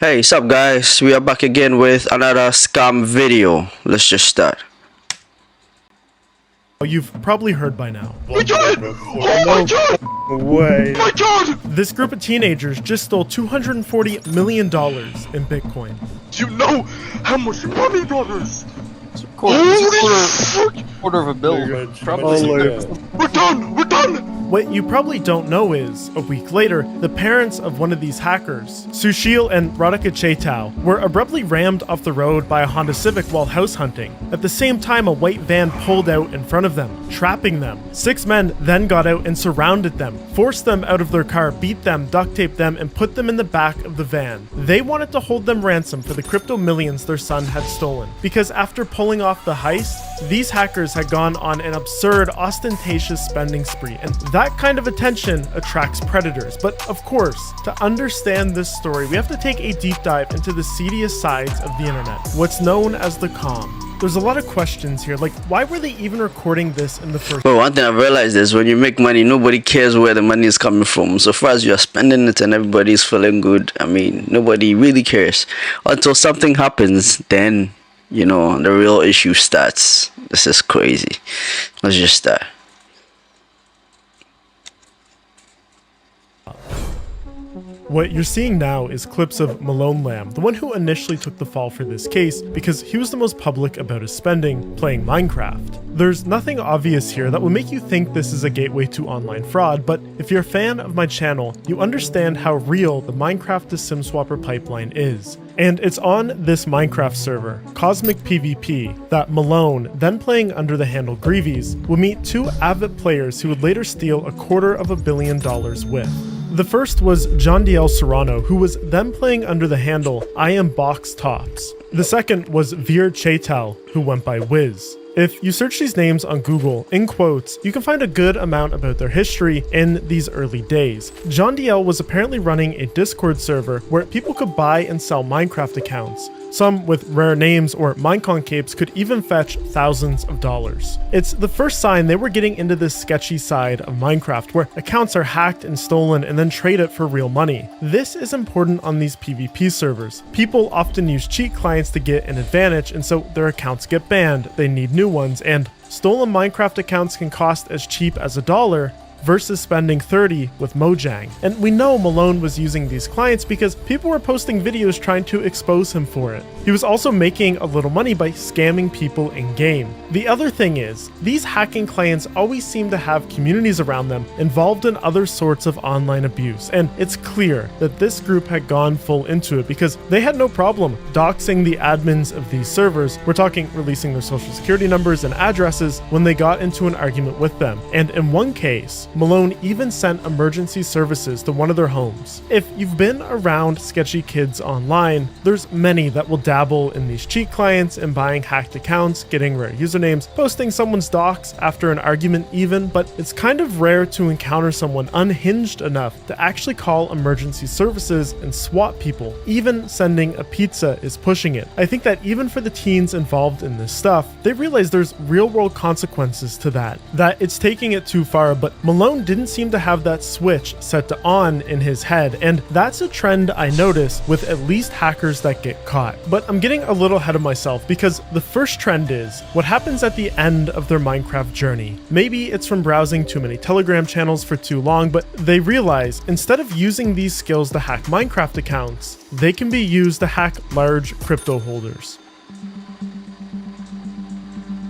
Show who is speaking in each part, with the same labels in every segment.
Speaker 1: Hey, sup guys? We are back again with another scam video. Let's just start.
Speaker 2: You've probably heard by now.
Speaker 3: My god! Oh my god!
Speaker 4: Way.
Speaker 3: My god!
Speaker 2: This group of teenagers just stole $240 million in Bitcoin.
Speaker 3: Do you know how much money that is?
Speaker 5: Quarter,
Speaker 3: Holy
Speaker 5: quarter of a bill.
Speaker 4: Oh, look.
Speaker 3: We're done! We're done!
Speaker 2: What you probably don't know is, a week later, the parents of one of these hackers, Sushil and Radhika Chaitau, were abruptly rammed off the road by a Honda Civic while house hunting. At the same time, a white van pulled out in front of them, trapping them. 6 men then got out and surrounded them, forced them out of their car, beat them, duct taped them, and put them in the back of the van. They wanted to hold them ransom for the crypto millions their son had stolen, because after pulling off the heist, these hackers had gone on an absurd, ostentatious spending spree, and that kind of attention attracts predators. But of course, to understand this story, we have to take a deep dive into the seediest sides of the internet, what's known as the comm. There's a lot of questions here, like why were they even recording this in the first
Speaker 1: Well, one thing I've realized is when you make money, nobody cares where the money is coming from. So far as you're spending it and everybody's feeling good, I mean, nobody really cares. Until something happens, then, you know, the real issue starts. This is crazy. Let's just start.
Speaker 2: What you're seeing now is clips of Malone Lamb, the one who initially took the fall for this case because he was the most public about his spending playing Minecraft. There's nothing obvious here that will make you think this is a gateway to online fraud, but if you're a fan of my channel, you understand how real the Minecraft to SimSwapper pipeline is. And it's on this Minecraft server, Cosmic PvP, that Malone, then playing under the handle Greavies, would meet 2 avid players who would later steal $250 million with. The first was John DL Serrano, who was then playing under the handle I Am Box Tops. The second was Veer Chaitau, who went by Wiz. If you search these names on Google, in quotes, you can find a good amount about their history in these early days. John DL was apparently running a Discord server where people could buy and sell Minecraft accounts. Some with rare names or Minecon capes could even fetch thousands of dollars. It's the first sign they were getting into this sketchy side of Minecraft where accounts are hacked and stolen and then traded for real money. This is important on these PvP servers. People often use cheat clients to get an advantage, and so their accounts get banned, they need new ones, and stolen Minecraft accounts can cost as cheap as $1 versus spending 30 with Mojang. And we know Malone was using these clients because people were posting videos trying to expose him for it. He was also making a little money by scamming people in-game. The other thing is, these hacking clients always seem to have communities around them involved in other sorts of online abuse, and it's clear that this group had gone full into it because they had no problem doxing the admins of these servers. We're talking releasing their social security numbers and addresses when they got into an argument with them. And in one case, Malone even sent emergency services to one of their homes. If you've been around sketchy kids online, there's many that will dabble in these cheat clients and buying hacked accounts, getting rare usernames, posting someone's docs after an argument even, but it's kind of rare to encounter someone unhinged enough to actually call emergency services and swat people. Even sending a pizza is pushing it. I think that even for the teens involved in this stuff, they realize there's real world consequences to that it's taking it too far, but Malone didn't seem to have that switch set to on in his head, and that's a trend I notice with at least hackers that get caught. But I'm getting a little ahead of myself because the first trend is what happens at the end of their Minecraft journey. Maybe it's from browsing too many Telegram channels for too long, but they realize instead of using these skills to hack Minecraft accounts, they can be used to hack large crypto holders.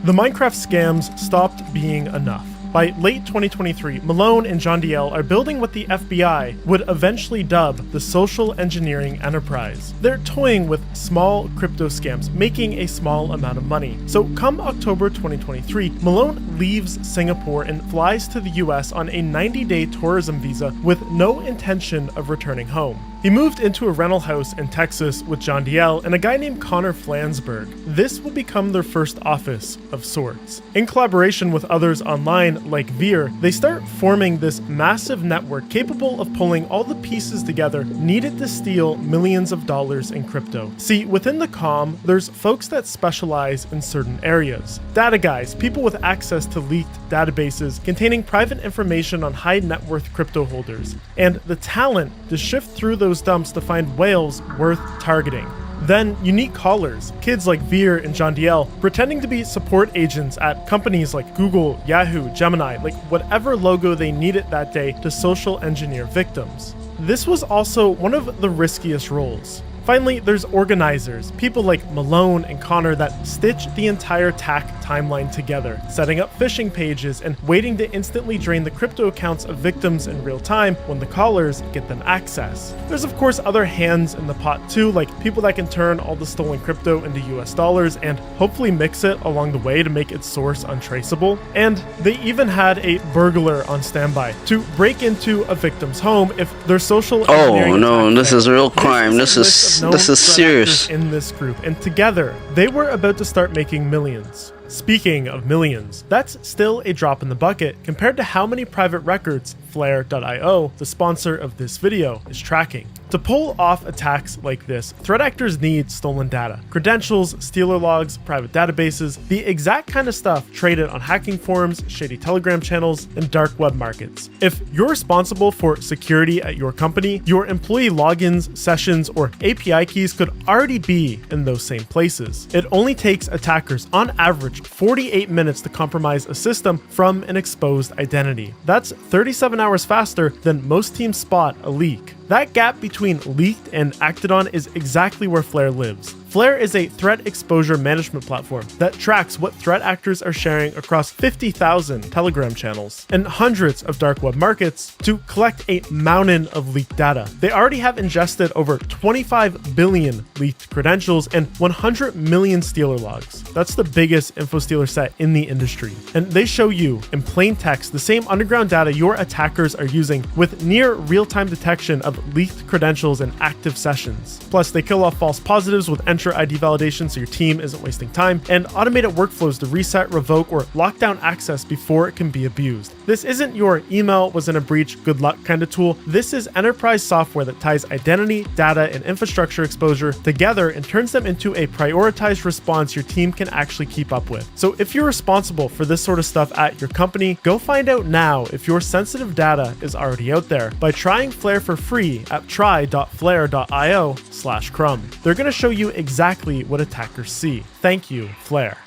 Speaker 2: The Minecraft scams stopped being enough. By late 2023, Malone and John DL are building what the FBI would eventually dub the social engineering enterprise. They're toying with small crypto scams, making a small amount of money. So come October 2023, Malone leaves Singapore and flies to the US on a 90-day tourism visa with no intention of returning home. He moved into a rental house in Texas with John DL and a guy named Connor Flansburgh. This will become their first office of sorts. In collaboration with others online like Veer, they start forming this massive network capable of pulling all the pieces together needed to steal millions of dollars in crypto. See, within the comm, there's folks that specialize in certain areas. Data guys, people with access to leaked databases containing private information on high net worth crypto holders, and the talent to shift through those dumps to find whales worth targeting. Then, unique callers, kids like Veer and Jondiel, pretending to be support agents at companies like Google, Yahoo, Gemini, like whatever logo they needed that day to social engineer victims. This was also one of the riskiest roles. Finally, there's organizers, people like Malone and Connor that stitch the entire attack timeline together, setting up phishing pages and waiting to instantly drain the crypto accounts of victims in real time when the callers get them access. There's of course other hands in the pot too, like people that can turn all the stolen crypto into US dollars and hopefully mix it along the way to make its source untraceable. And they even had a burglar on standby to break into a victim's home if their social engineering
Speaker 1: Oh no,
Speaker 2: attack
Speaker 1: this
Speaker 2: failed.
Speaker 1: is real crime. This is serious.
Speaker 2: In this group, and together they were about to start making millions. Speaking of millions, that's still a drop in the bucket compared to how many private records Flare.io, the sponsor of this video, is tracking. To pull off attacks like this, threat actors need stolen data, credentials, stealer logs, private databases, the exact kind of stuff traded on hacking forums, shady Telegram channels, and dark web markets. If you're responsible for security at your company, your employee logins, sessions, or API keys could already be in those same places. It only takes attackers, on average, 48 minutes to compromise a system from an exposed identity. That's 37 hours faster than most teams spot a leak. That gap between leaked and acted on is exactly where Flare lives. Flare is a threat exposure management platform that tracks what threat actors are sharing across 50,000 Telegram channels and hundreds of dark web markets to collect a mountain of leaked data. They already have ingested over 25 billion leaked credentials and 100 million stealer logs. That's the biggest InfoStealer set in the industry. And they show you, in plain text, the same underground data your attackers are using with near real-time detection of leaked credentials and active sessions. Plus, they kill off false positives with Entra ID validation so your team isn't wasting time, and automated workflows to reset, revoke, or lock down access before it can be abused. This isn't your email was in a breach, good luck kind of tool. This is enterprise software that ties identity, data, and infrastructure exposure together and turns them into a prioritized response your team can actually keep up with. So if you're responsible for this sort of stuff at your company, go find out now if your sensitive data is already out there by trying Flare for free at try.flare.io/crumb. They're going to show you exactly what attackers see. Thank you, Flare.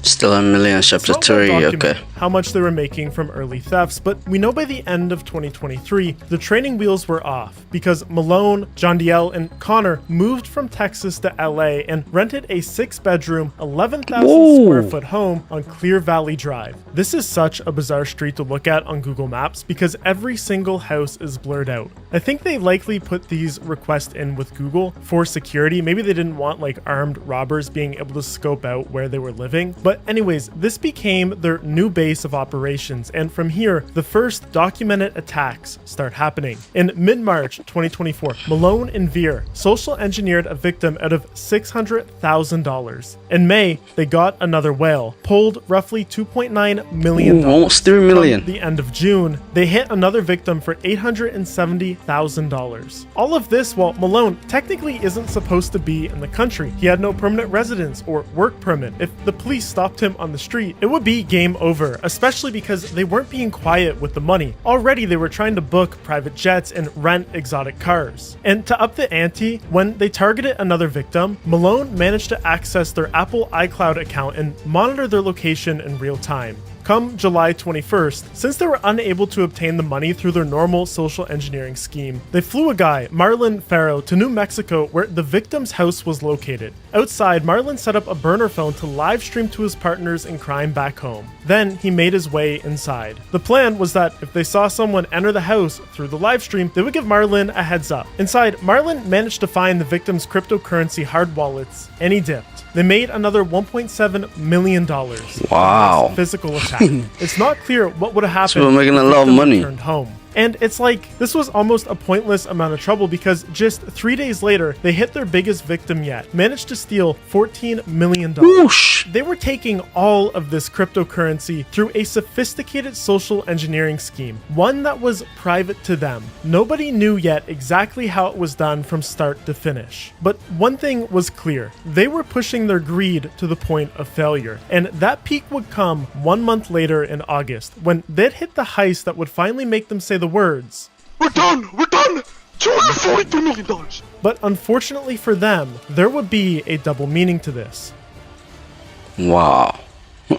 Speaker 1: Still a million chapter
Speaker 2: It's not well
Speaker 1: 3,
Speaker 2: documented
Speaker 1: okay.
Speaker 2: how much they were making from early thefts, but we know by the end of 2023, the training wheels were off because Malone, Jondiel, and Connor moved from Texas to LA and rented a 6-bedroom, 11,000 square foot home on Clear Valley Drive. This is such a bizarre street to look at on Google Maps because every single house is blurred out. I think they likely put these requests in with Google for security. Maybe they didn't want like armed robbers being able to scope out where they were living. But anyways, this became their new base of operations, and from here, the first documented attacks start happening. In mid-March 2024, Malone and Veer social engineered a victim out of $600,000. In May, they got another whale, pulled roughly $2.9 million.
Speaker 1: Almost 3 million.
Speaker 2: From the end of June, they hit another victim for $870,000. All of this while Malone technically isn't supposed to be in the country. He had no permanent residence or work permit. If the police stopped him on the street, it would be game over, especially because they weren't being quiet with the money. Already they were trying to book private jets and rent exotic cars. And to up the ante, when they targeted another victim, Malone managed to access their Apple iCloud account and monitor their location in real time. Come July 21st, since they were unable to obtain the money through their normal social engineering scheme, they flew a guy, Marlon Farrow, to New Mexico where the victim's house was located. Outside, Marlon set up a burner phone to live stream to his partners in crime back home. Then he made his way inside. The plan was that if they saw someone enter the house through the live stream, they would give Marlon a heads up. Inside, Marlon managed to find the victim's cryptocurrency hard wallets, and he dipped. They made another $1.7 million.
Speaker 1: Wow.
Speaker 2: Physical attack. It's not clear what would have happened
Speaker 1: So we're making a
Speaker 2: if the
Speaker 1: lot of
Speaker 2: victim
Speaker 1: money.
Speaker 2: returned home. And it's like, this was almost a pointless amount of trouble because just 3 days later, they hit their biggest victim yet, managed to steal $14 million.
Speaker 1: Whoosh!
Speaker 2: They were taking all of this cryptocurrency through a sophisticated social engineering scheme, one that was private to them. Nobody knew yet exactly how it was done from start to finish. But one thing was clear, they were pushing their greed to the point of failure. And that peak would come 1 month later in August, when they'd hit the heist that would finally make them say the words,
Speaker 3: We're done! We're done! $242 million!
Speaker 2: but unfortunately for them, there would be a double meaning to this.
Speaker 1: Wow.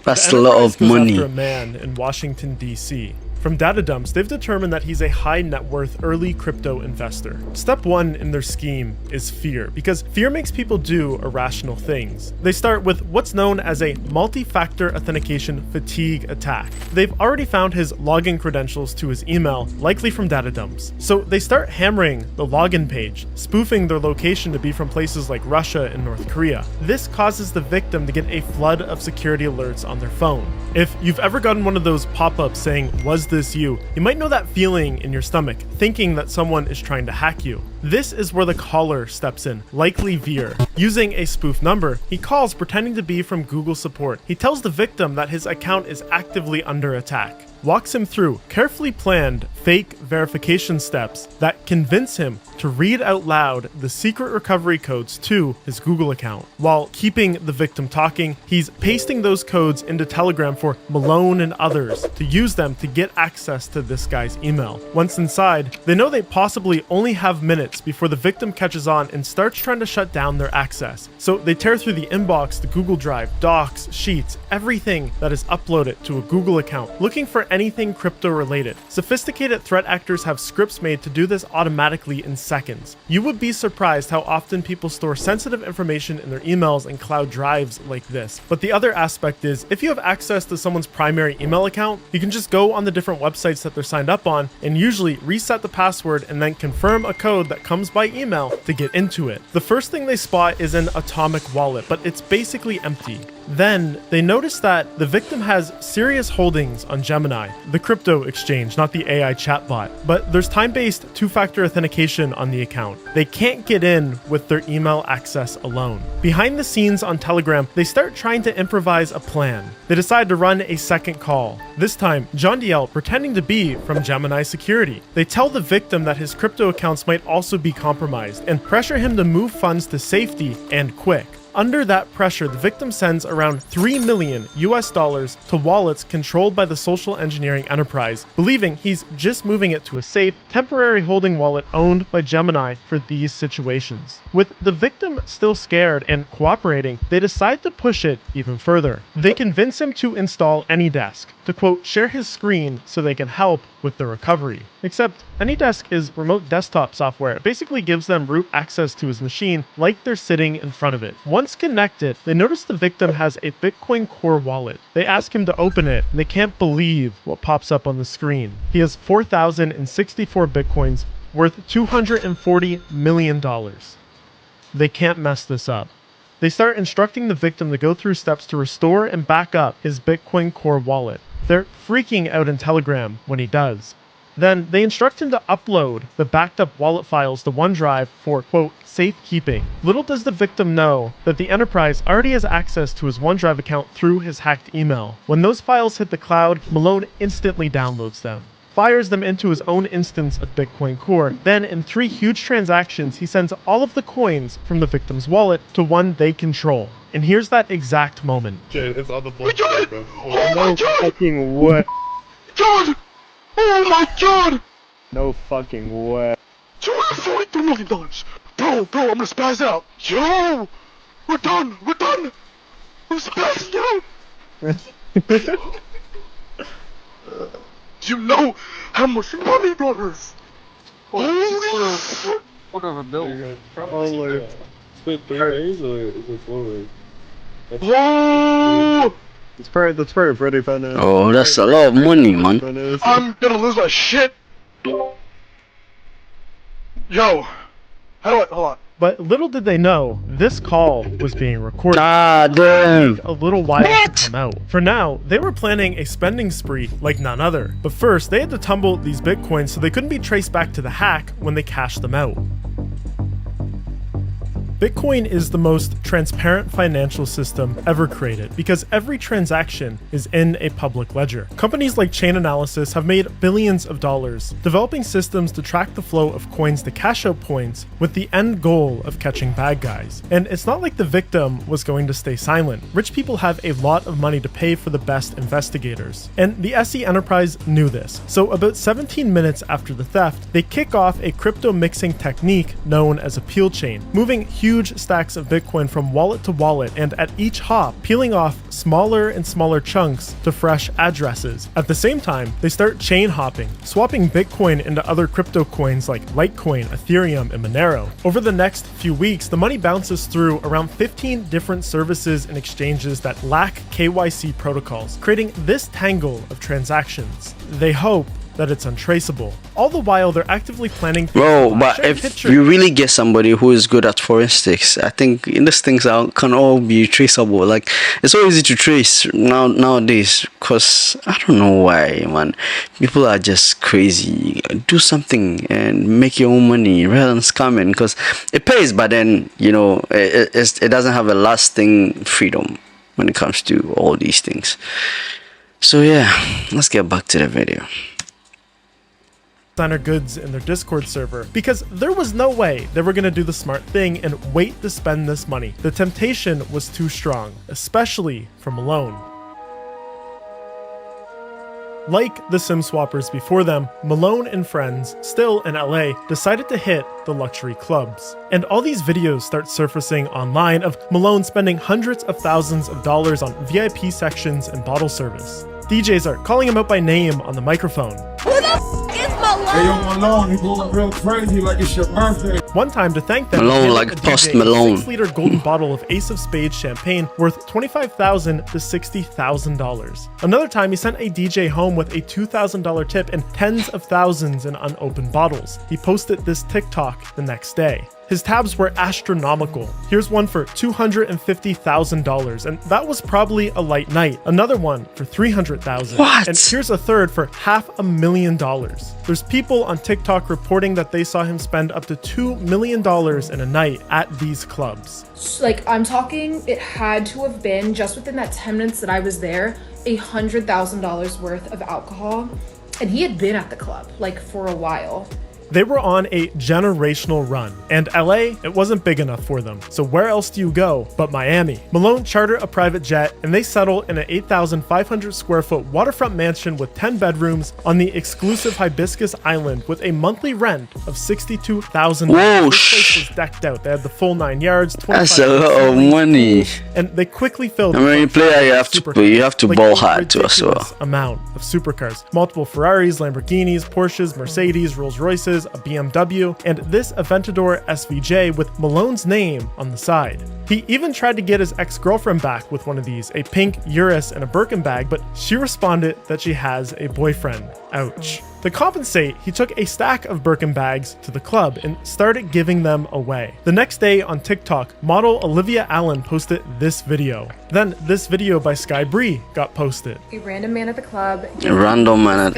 Speaker 1: That's a
Speaker 2: The
Speaker 1: lot
Speaker 2: Enterprise
Speaker 1: of
Speaker 2: goes
Speaker 1: money.
Speaker 2: after a man in Washington, D.C. From data dumps, they've determined that he's a high net worth early crypto investor. Step one in their scheme is fear, because fear makes people do irrational things. They start with what's known as a multi-factor authentication fatigue attack. They've already found his login credentials to his email, likely from data dumps. So they start hammering the login page, spoofing their location to be from places like Russia and North Korea. This causes the victim to get a flood of security alerts on their phone. If you've ever gotten one of those pop-ups saying, "Was this you?" you might know that feeling in your stomach, thinking that someone is trying to hack you. This is where the caller steps in, likely Veer. Using a spoof number, he calls pretending to be from Google support. He tells the victim that his account is actively under attack, walks him through carefully planned fake verification steps that convince him to read out loud the secret recovery codes to his Google account. While keeping the victim talking, he's pasting those codes into Telegram for Malone and others to use them to get access to this guy's email. Once inside, they know they possibly only have minutes before the victim catches on and starts trying to shut down their access. So they tear through the inbox, the Google Drive, docs, sheets, everything that is uploaded to a Google account, looking for anything crypto related. Sophisticated threat actors have scripts made to do this automatically in seconds. You would be surprised how often people store sensitive information in their emails and cloud drives like this. But the other aspect is, if you have access to someone's primary email account, you can just go on the different websites that they're signed up on and usually reset the password and then confirm a code that comes by email to get into it. The first thing they spot is an atomic wallet, but it's basically empty. Then they notice that the victim has serious holdings on Gemini, the crypto exchange, not the AI chatbot. But there's time-based two-factor authentication on the account. They can't get in with their email access alone. Behind the scenes on Telegram, they start trying to improvise a plan. They decide to run a second call. This time, John DL pretending to be from Gemini Security. They tell the victim that his crypto accounts might also be compromised and pressure him to move funds to safety and quick. Under that pressure, the victim sends around $3 million to wallets controlled by the social engineering enterprise, believing he's just moving it to a safe, temporary holding wallet owned by Gemini for these situations. With the victim still scared and cooperating, they decide to push it even further. They convince him to install AnyDesk, to quote, share his screen so they can help with the recovery. Except AnyDesk is remote desktop software. It basically gives them root access to his machine like they're sitting in front of it. Once connected, they notice the victim has a Bitcoin Core wallet. They ask him to open it, and they can't believe what pops up on the screen. He has 4,064 Bitcoins worth $240 million. They can't mess this up. They start instructing the victim to go through steps to restore and back up his Bitcoin Core wallet. They're freaking out in Telegram when he does. Then they instruct him to upload the backed up wallet files to OneDrive for, quote, safekeeping. Little does the victim know that the enterprise already has access to his OneDrive account through his hacked email. When those files hit the cloud, Malone instantly downloads them, fires them into his own instance of Bitcoin Core. Then, in 3 huge transactions, he sends all of the coins from the victim's wallet to one they control. And here's that exact moment.
Speaker 4: It's on the
Speaker 3: We
Speaker 4: board,
Speaker 3: did it!
Speaker 4: bro.
Speaker 3: Oh my god!
Speaker 5: Fucking what?
Speaker 3: God! Oh my god!
Speaker 5: No fucking way.
Speaker 3: $242 million! Bro, I'm gonna spaz out! Yo! We're done! We're done! I'm spazzing out! You know how much money, brothers! Holy shit!
Speaker 4: Split 3 days or is it 4 days?
Speaker 3: Whoa!
Speaker 5: That's probably pretty funny.
Speaker 1: Oh, that's a lot of money, man.
Speaker 3: I'm gonna lose my shit! Yo! How do I, hold on.
Speaker 2: But little did they know, this call was being recorded.
Speaker 1: Ah, damn.
Speaker 2: A little while to come out. For now, they were planning a spending spree like none other. But first, they had to tumble these bitcoins so they couldn't be traced back to the hack when they cashed them out. Bitcoin is the most transparent financial system ever created because every transaction is in a public ledger. Companies like Chainalysis have made billions of dollars developing systems to track the flow of coins to cash out points with the end goal of catching bad guys. And it's not like the victim was going to stay silent. Rich people have a lot of money to pay for the best investigators. And the SE Enterprise knew this. So about 17 minutes after the theft, they kick off a crypto mixing technique known as a peel chain, moving huge stacks of Bitcoin from wallet to wallet, and at each hop, peeling off smaller and smaller chunks to fresh addresses. At the same time, they start chain hopping, swapping Bitcoin into other crypto coins like Litecoin, Ethereum, and Monero. Over the next few weeks, the money bounces through around 15 different services and exchanges that lack KYC protocols, creating this tangle of transactions. They hope that it's untraceable. All the while, they're actively planning.
Speaker 1: Bro, but if you really get somebody who is good at forensics, I think these things can all be traceable. Like, it's so easy to trace nowadays, because I don't know why, man. People are just crazy. Do something and make your own money rather than scamming, because it pays, but then, you know, it doesn't have a lasting freedom when it comes to all these things. So yeah, let's get back to the video.
Speaker 2: Designer goods in their Discord server because there was no way they were going to do the smart thing and wait to spend this money. The temptation was too strong, especially for Malone. Like the Sim swappers before them, Malone and friends, still in LA, decided to hit the luxury clubs. And all these videos start surfacing online of Malone spending hundreds of thousands of dollars on VIP sections and bottle service. DJs are calling him out by name on the microphone.
Speaker 6: Who the f is Malone?
Speaker 7: Hey, yo, Malone, he going real crazy like it's your birthday.
Speaker 2: One time, to thank them,
Speaker 1: Malone,
Speaker 2: they
Speaker 1: like
Speaker 2: handed
Speaker 1: Post
Speaker 2: DJ
Speaker 1: Malone.
Speaker 2: a 6-liter golden bottle of Ace of Spades champagne worth $25,000 to $60,000. Another time, he sent a DJ home with a $2,000 tip and tens of thousands in unopened bottles. He posted this TikTok the next day. His tabs were astronomical. Here's one for $250,000, and that was probably a light night. Another one for $300,000.
Speaker 1: What?
Speaker 2: And here's a third for $500,000. There's people on TikTok reporting that they saw him spend up to $2 million in a night at these clubs.
Speaker 6: Like, I'm talking, it had to have been, just within that 10 minutes that I was there, $100,000 worth of alcohol. And he had been at the club, like, for a while.
Speaker 2: They were on a generational run, and LA, it wasn't big enough for them. So where else do you go but Miami? Malone chartered a private jet, and they settle in an 8,500 square foot waterfront mansion with 10 bedrooms on the exclusive Hibiscus Island with a monthly rent of $62,000.
Speaker 1: Whoa,
Speaker 2: This place was decked out. They had the full 9 yards.
Speaker 1: That's a lot of money.
Speaker 2: And they quickly filled.
Speaker 1: I mean, you play, you have to ball hard too as well.
Speaker 2: Amount of supercars, multiple Ferraris, Lamborghinis, Porsches, Mercedes, Rolls Royces, a BMW, and this Aventador SVJ with Malone's name on the side. He even tried to get his ex-girlfriend back with one of these, a pink Urus and a Birkin bag, but she responded that she has a boyfriend. Ouch. To compensate, he took a stack of Birkin bags to the club and started giving them away. The next day on TikTok, model Olivia Allen posted this video. Then this video by Sky Bree got posted.
Speaker 6: A random man at the club.
Speaker 1: A random man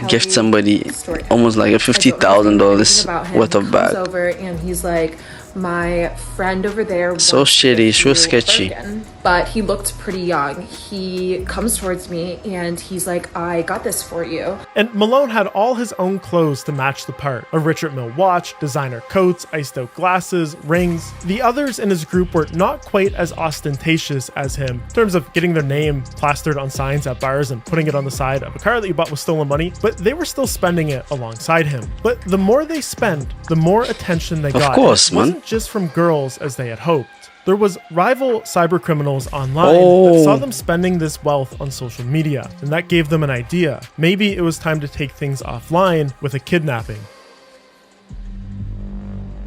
Speaker 1: gift somebody almost like a $50,000 worth of bag.
Speaker 6: Over and he's like, my friend over there.
Speaker 1: So shitty, so sketchy.
Speaker 6: Birkin, but he looked pretty young. He comes towards me and he's like, I got this for you.
Speaker 2: And Malone had all his own clothes to match the part. A Richard Mille watch, designer coats, iced out glasses, rings. The others in his group were not quite as ostentatious as him in terms of getting their name plastered on signs at bars and putting it on the side of a car that you bought with stolen money, but they were still spending it alongside him. But the more they spent, the more attention they got.
Speaker 1: Of course,
Speaker 2: it wasn't
Speaker 1: man.
Speaker 2: just from girls as they had hoped. There was rival cybercriminals online that saw them spending this wealth on social media, and that gave them an idea. Maybe it was time to take things offline with a kidnapping.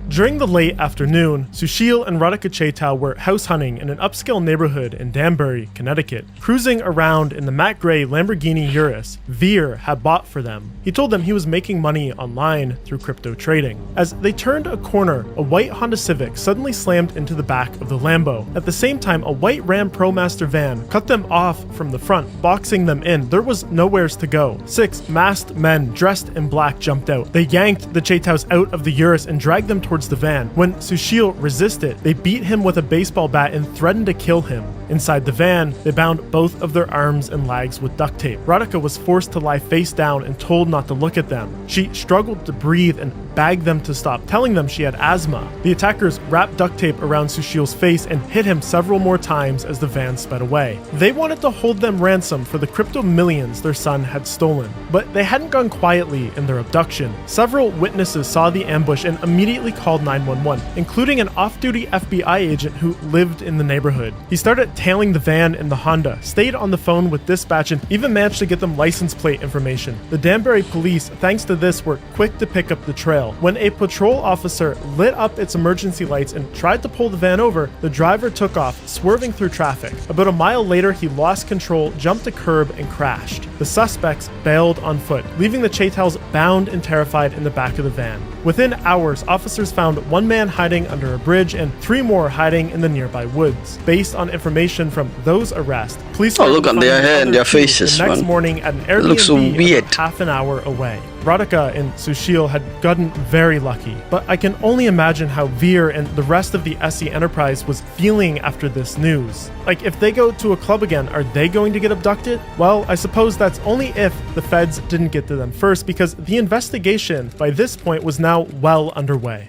Speaker 2: During the late afternoon, Sushil and Radhika Chaitau were house hunting in an upscale neighborhood in Danbury, Connecticut. Cruising around in the matte gray Lamborghini Urus Veer had bought for them. He told them he was making money online through crypto trading. As they turned a corner, a white Honda Civic suddenly slammed into the back of the Lambo. At the same time, a white Ram ProMaster van cut them off from the front, boxing them in. There was nowheres to go. 6 masked men dressed in black jumped out. They yanked the Chaitaus out of the Urus and dragged them towards the van. When Sushil resisted, they beat him with a baseball bat and threatened to kill him. Inside the van, they bound both of their arms and legs with duct tape. Radhika was forced to lie face down and told not to look at them. She struggled to breathe and begged them to stop, telling them she had asthma. The attackers wrapped duct tape around Sushil's face and hit him several more times as the van sped away. They wanted to hold them ransom for the crypto millions their son had stolen, but they hadn't gone quietly in their abduction. Several witnesses saw the ambush and immediately called 911, including an off-duty FBI agent who lived in the neighborhood. He started tailing the van in the Honda, stayed on the phone with dispatch, and even managed to get them license plate information. The Danbury police, thanks to this, were quick to pick up the trail. When a patrol officer lit up its emergency lights and tried to pull the van over, the driver took off, swerving through traffic. About a mile later, he lost control, jumped a curb, and crashed. The suspects bailed on foot, leaving the Chaitau's bound and terrified in the back of the van. Within hours, officers found one man hiding under a bridge and 3 more hiding in the nearby woods. Based on information from those arrests, police
Speaker 1: look on their hair and their faces,
Speaker 2: the next
Speaker 1: man.
Speaker 2: morning at an
Speaker 1: It looks so
Speaker 2: Airbnb
Speaker 1: weird.
Speaker 2: about half an hour away. Radhika and Sushil had gotten very lucky, but I can only imagine how Veer and the rest of the SE Enterprise was feeling after this news. Like, if they go to a club again, are they going to get abducted? Well, I suppose that's only if the feds didn't get to them first, because the investigation by this point was now well underway.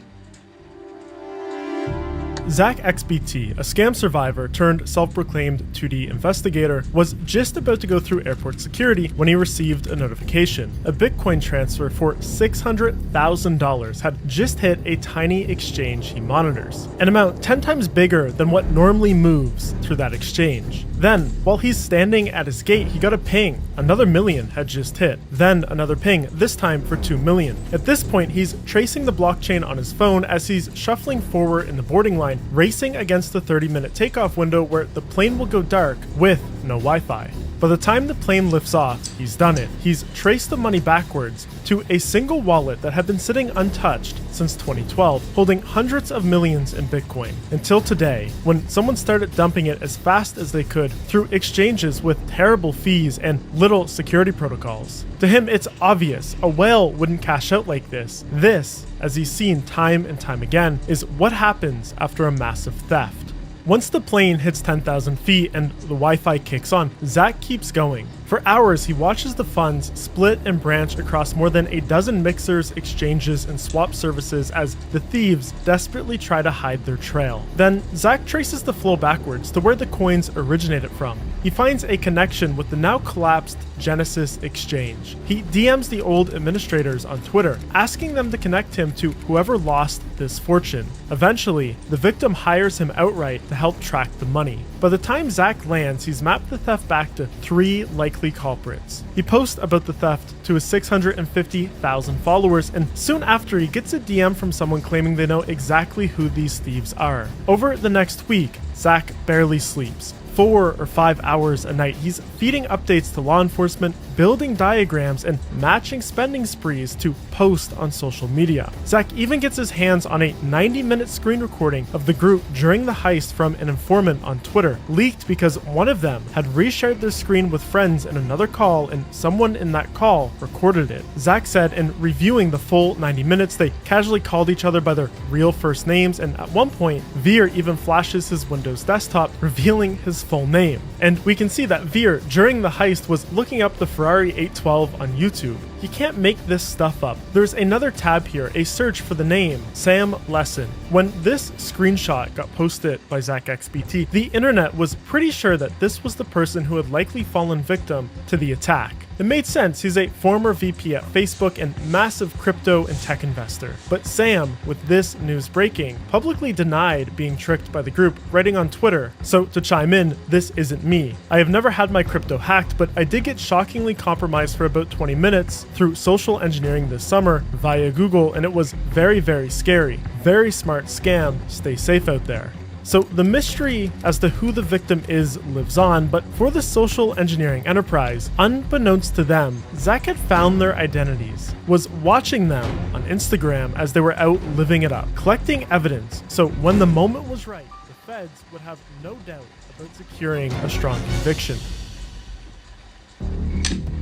Speaker 2: Zach XBT, a scam survivor turned self-proclaimed 2D investigator, was just about to go through airport security when he received a notification. A Bitcoin transfer for $600,000 had just hit a tiny exchange he monitors, an amount 10 times bigger than what normally moves through that exchange. Then, while he's standing at his gate, he got a ping. Another million had just hit. Then another ping, this time for 2 million. At this point, he's tracing the blockchain on his phone as he's shuffling forward in the boarding line, racing against the 30-minute takeoff window where the plane will go dark with no Wi-Fi. By the time the plane lifts off, he's done it. He's traced the money backwards to a single wallet that had been sitting untouched since 2012, holding hundreds of millions in Bitcoin, until today, when someone started dumping it as fast as they could through exchanges with terrible fees and little security protocols. To him, it's obvious a whale wouldn't cash out like this. This, as he's seen time and time again, is what happens after a massive theft. Once the plane hits 10,000 feet and the Wi-Fi kicks on, Zach keeps going. For hours, he watches the funds split and branch across more than a dozen mixers, exchanges, and swap services as the thieves desperately try to hide their trail. Then, Zach traces the flow backwards to where the coins originated from. He finds a connection with the now collapsed Genesis exchange. He DMs the old administrators on Twitter, asking them to connect him to whoever lost this fortune. Eventually, the victim hires him outright to help track the money. By the time Zach lands, he's mapped the theft back to 3 likely culprits. He posts about the theft to his 650,000 followers, and soon after he gets a DM from someone claiming they know exactly who these thieves are. Over the next week, Zach barely sleeps. 4 or 5 hours a night, he's feeding updates to law enforcement, building diagrams, and matching spending sprees to post on social media. Zach even gets his hands on a 90-minute screen recording of the group during the heist from an informant on Twitter, leaked because one of them had reshared their screen with friends in another call, and someone in that call recorded it. Zach said in reviewing the full 90 minutes, they casually called each other by their real first names, and at one point, Veer even flashes his Windows desktop, revealing his full name. And we can see that Veer, during the heist, was looking up the Ferrari 812 on YouTube. You can't make this stuff up. There's another tab here, a search for the name, Sam Lesson. When this screenshot got posted by Zach XBT, the internet was pretty sure that this was the person who had likely fallen victim to the attack. It made sense, he's a former VP at Facebook and massive crypto and tech investor. But Sam, with this news breaking, publicly denied being tricked by the group, writing on Twitter, "So to chime in, this isn't me. I have never had my crypto hacked, but I did get shockingly compromised for about 20 minutes through social engineering this summer via Google, and it was very, very scary. Very smart scam. Stay safe out there. So the mystery as to who the victim is lives on, but for the social engineering enterprise, unbeknownst to them, Zach had found their identities, was watching them on Instagram as they were out living it up, collecting evidence, so when the moment was right, the feds would have no doubt about securing a strong conviction.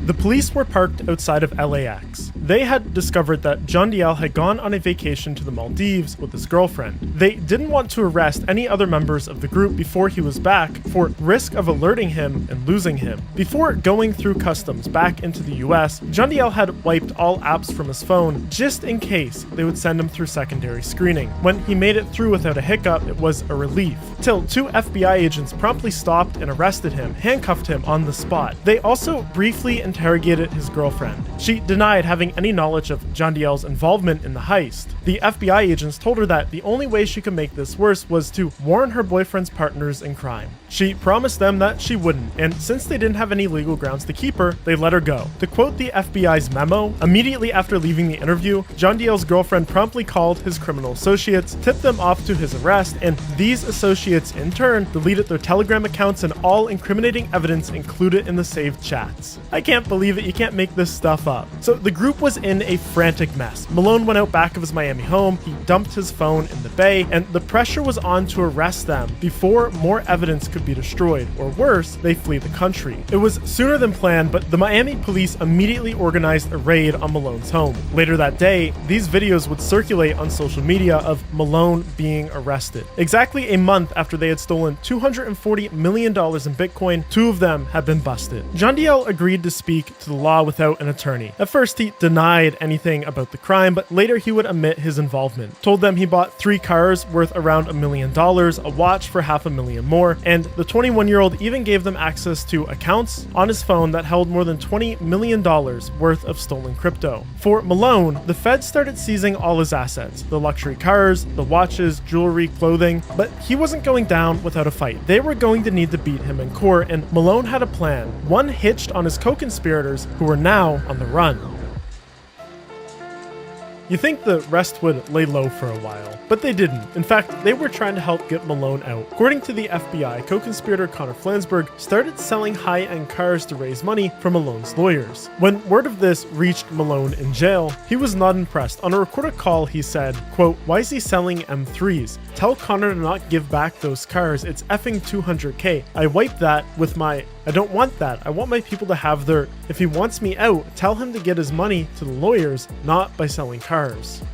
Speaker 2: The police were parked outside of LAX. They had discovered that John Diel had gone on a vacation to the Maldives with his girlfriend. They didn't want to arrest any other members of the group before he was back for risk of alerting him and losing him. Before going through customs back into the US, John Diel had wiped all apps from his phone just in case they would send him through secondary screening. When he made it through without a hiccup, it was a relief. Till 2 FBI agents promptly stopped and arrested him, handcuffed him on the spot. They also briefly interrogated his girlfriend. She denied having any knowledge of John Diel's involvement in the heist. The FBI agents told her that the only way she could make this worse was to warn her boyfriend's partners in crime. She promised them that she wouldn't, and since they didn't have any legal grounds to keep her, they let her go. To quote the FBI's memo, immediately after leaving the interview, John Diel's girlfriend promptly called his criminal associates, tipped them off to his arrest, and these associates in turn deleted their Telegram accounts and all incriminating evidence included in the saved chats. I can't believe it, you can't make this stuff up. So the group was in a frantic mess. Malone went out back of his Miami home, he dumped his phone in the bay, and the pressure was on to arrest them before more evidence could be destroyed, or worse, they flee the country. It was sooner than planned, but the Miami police immediately organized a raid on Malone's home. Later that day, these videos would circulate on social media of Malone being arrested. Exactly a month after they had stolen $240 million in Bitcoin, 2 of them had been busted. John Diel agreed to speak to the law without an attorney. At first, he denied anything about the crime, but later he would admit his involvement. Told them he bought 3 cars worth around $1 million, a watch for $500,000 more, and the 21-year-old even gave them access to accounts on his phone that held more than $20 million worth of stolen crypto. For Malone, the feds started seizing all his assets, the luxury cars, the watches, jewelry, clothing, but he wasn't going down without a fight. They were going to need to beat him in court, and Malone had a plan, one hitched on his co-conspirators who were now on the run. You think the rest would lay low for a while, but they didn't. In fact, they were trying to help get Malone out. According to the FBI, co-conspirator Connor Flansburgh started selling high-end cars to raise money for Malone's lawyers. When word of this reached Malone in jail, he was not impressed. On a recorded call, he said, quote, "Why is he selling M3s? Tell Connor to not give back those cars. It's effing $200K. I wiped that with my... I don't want that. I want my people to have their... If he wants me out, tell him to get his money to the lawyers, not by selling cars."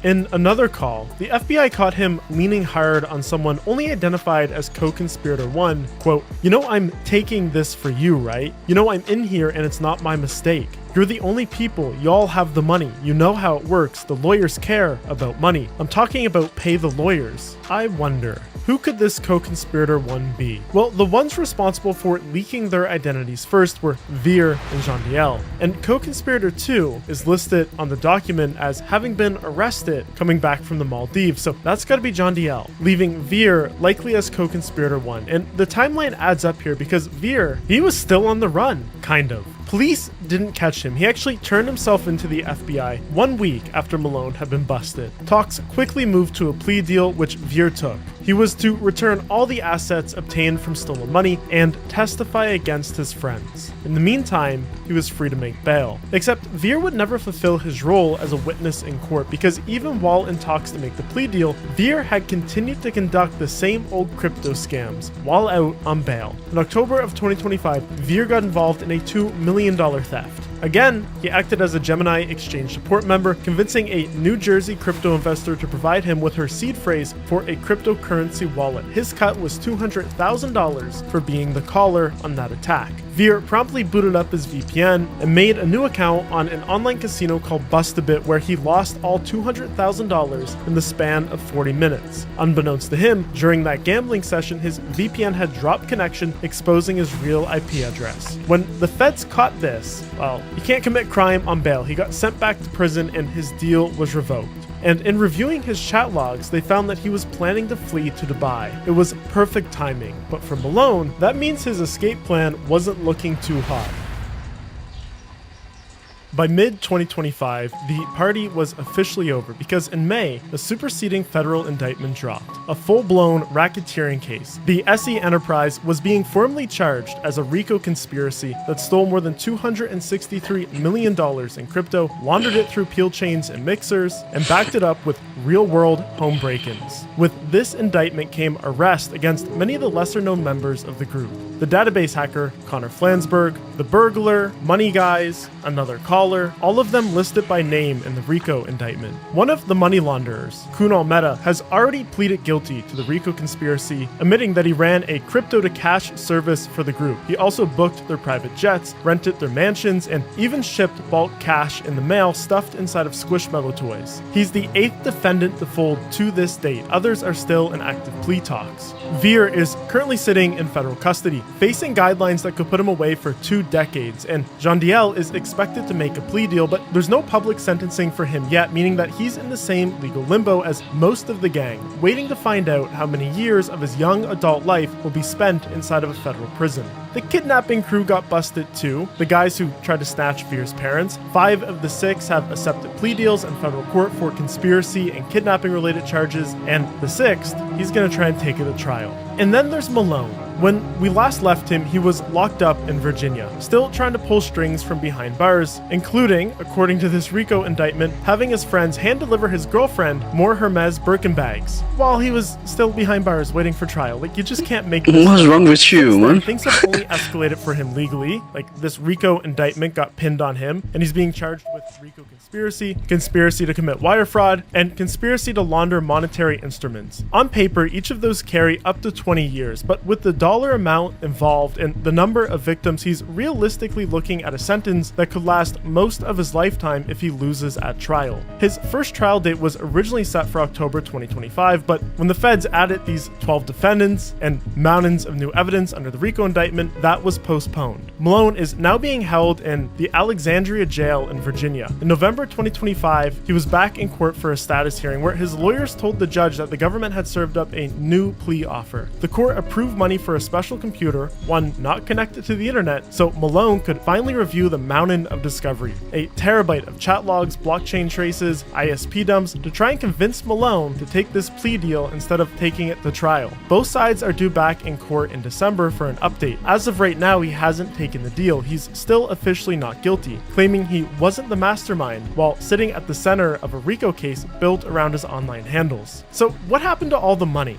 Speaker 2: In another call, the FBI caught him leaning hard on someone only identified as co-conspirator 1, quote, "You know I'm taking this for you, right? You know I'm in here and it's not my mistake. You're the only people, y'all have the money. You know how it works. The lawyers care about money. I'm talking about pay the lawyers." I wonder, who could this co-conspirator 1 be? Well, the ones responsible for leaking their identities first were Veer and John Diel, and co-conspirator 2 is listed on the document as having been arrested coming back from the Maldives, so that's gotta be John Diel, leaving Veer likely as co-conspirator 1. And the timeline adds up here because Veer, he was still on the run, kind of. Police didn't catch him. He actually turned himself into the FBI 1 week after Malone had been busted. Talks quickly moved to a plea deal, which Veer took. He was to return all the assets obtained from stolen money and testify against his friends. In the meantime, he was free to make bail. Except Veer would never fulfill his role as a witness in court because even while in talks to make the plea deal, Veer had continued to conduct the same old crypto scams while out on bail. In October of 2025, Veer got involved in a $2 million theft. Again, he acted as a Gemini Exchange support member, convincing a New Jersey crypto investor to provide him with her seed phrase for a cryptocurrency wallet. His cut was $200,000 for being the caller on that attack. Veer promptly booted up his VPN and made a new account on an online casino called Bustabit where he lost all $200,000 in the span of 40 minutes. Unbeknownst to him, during that gambling session, his VPN had dropped connection, exposing his real IP address. When the feds caught this, well, he can't commit crime on bail. He got sent back to prison and his deal was revoked. And in reviewing his chat logs, they found that he was planning to flee to Dubai. It was perfect timing, but for Malone, that means his escape plan wasn't looking too hot. By mid-2025, the party was officially over because in May, a superseding federal indictment dropped, a full-blown racketeering case. The SE Enterprise was being formally charged as a RICO conspiracy that stole more than $263 million in crypto, laundered it through Peel chains and mixers, and backed it up with real-world home break-ins. With this indictment came arrest against many of the lesser-known members of the group. The database hacker, Connor Flansburgh, the burglar, money guys, another caller, all of them listed by name in the RICO indictment. One of the money launderers, Kunal Mehta, has already pleaded guilty to the RICO conspiracy, admitting that he ran a crypto-to-cash service for the group. He also booked their private jets, rented their mansions, and even shipped bulk cash in the mail stuffed inside of Squishmallow toys. He's the 8th defendant to fold to this date. Others are still in active plea talks. Veer is currently sitting in federal custody, facing guidelines that could put him away for 2 decades, and Jandiel is expected to make a plea deal, but there's no public sentencing for him yet, meaning that he's in the same legal limbo as most of the gang, waiting to find out how many years of his young adult life will be spent inside of a federal prison. The kidnapping crew got busted too, the guys who tried to snatch Veer's parents. 5 of the 6 have accepted plea deals in federal court for conspiracy and kidnapping related charges, and the 6th, he's gonna try and take it to trial. And then there's Malone. When we last left him, he was locked up in Virginia, still trying to pull strings from behind bars, including, according to this RICO indictment, having his friends hand-deliver his girlfriend more Hermes Birkin bags while he was still behind bars waiting for trial. Like, you just can't make this
Speaker 1: What's
Speaker 2: up.
Speaker 1: wrong with you,
Speaker 2: Since then,
Speaker 1: man?
Speaker 2: things have only escalated for him legally. Like, this RICO indictment got pinned on him, and he's being charged with RICO conspiracy, conspiracy to commit wire fraud, and conspiracy to launder monetary instruments. On paper, each of those carry up to 20 years, but with the dollar amount involved and the number of victims, he's realistically looking at a sentence that could last most of his lifetime if he loses at trial. His first trial date was originally set for October 2025, but when the feds added these 12 defendants and mountains of new evidence under the RICO indictment, that was postponed. Malone is now being held in the Alexandria jail in Virginia. In November 2025, he was back in court for a status hearing where his lawyers told the judge that the government had served up a new plea offer. The court approved money for a special computer, one not connected to the internet, so Malone could finally review the mountain of discovery. A terabyte of chat logs, blockchain traces, ISP dumps, to try and convince Malone to take this plea deal instead of taking it to trial. Both sides are due back in court in December for an update. As of right now, he hasn't taken the deal. He's still officially not guilty, claiming he wasn't the mastermind while sitting at the center of a RICO case built around his online handles. So what happened to all the money?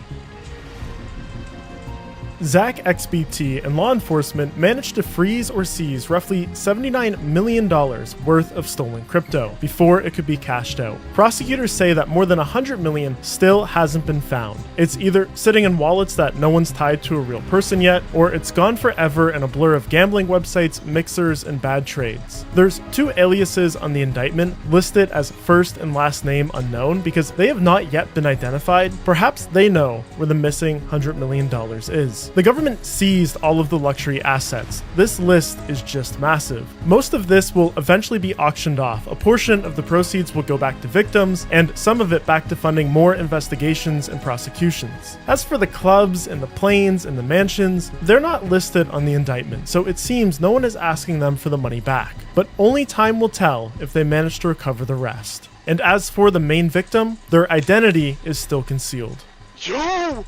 Speaker 2: Zach XBT and law enforcement managed to freeze or seize roughly $79 million worth of stolen crypto before it could be cashed out. Prosecutors say that more than $100 million still hasn't been found. It's either sitting in wallets that no one's tied to a real person yet, or it's gone forever in a blur of gambling websites, mixers, and bad trades. There's 2 aliases on the indictment listed as first and last name unknown because they have not yet been identified. Perhaps they know where the missing $100 million is. The government seized all of the luxury assets. This list is just massive. Most of this will eventually be auctioned off. A portion of the proceeds will go back to victims, and some of it back to funding more investigations and prosecutions. As for the clubs and the planes and the mansions, they're not listed on the indictment, so it seems no one is asking them for the money back. But only time will tell if they manage to recover the rest. And as for the main victim, their identity is still concealed.
Speaker 3: Yo!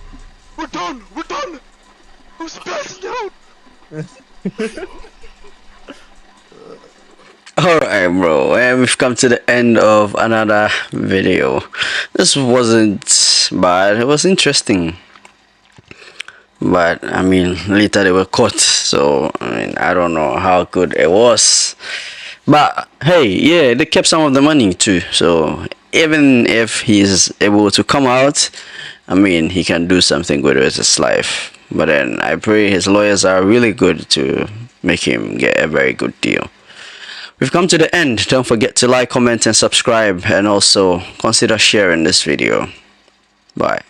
Speaker 3: We're done! We're done! I'm spazzed out!
Speaker 1: Alright, bro, and we've come to the end of another video. This wasn't bad, it was interesting. But, I mean, later they were caught, so, I mean, I don't know how good it was. But, hey, yeah, they kept some of the money too, so even if he's able to come out, I mean, he can do something good with his life. But then I pray his lawyers are really good to make him get a very good deal. We've come to the end. Don't forget to like, comment, and subscribe, and also consider sharing this video. Bye.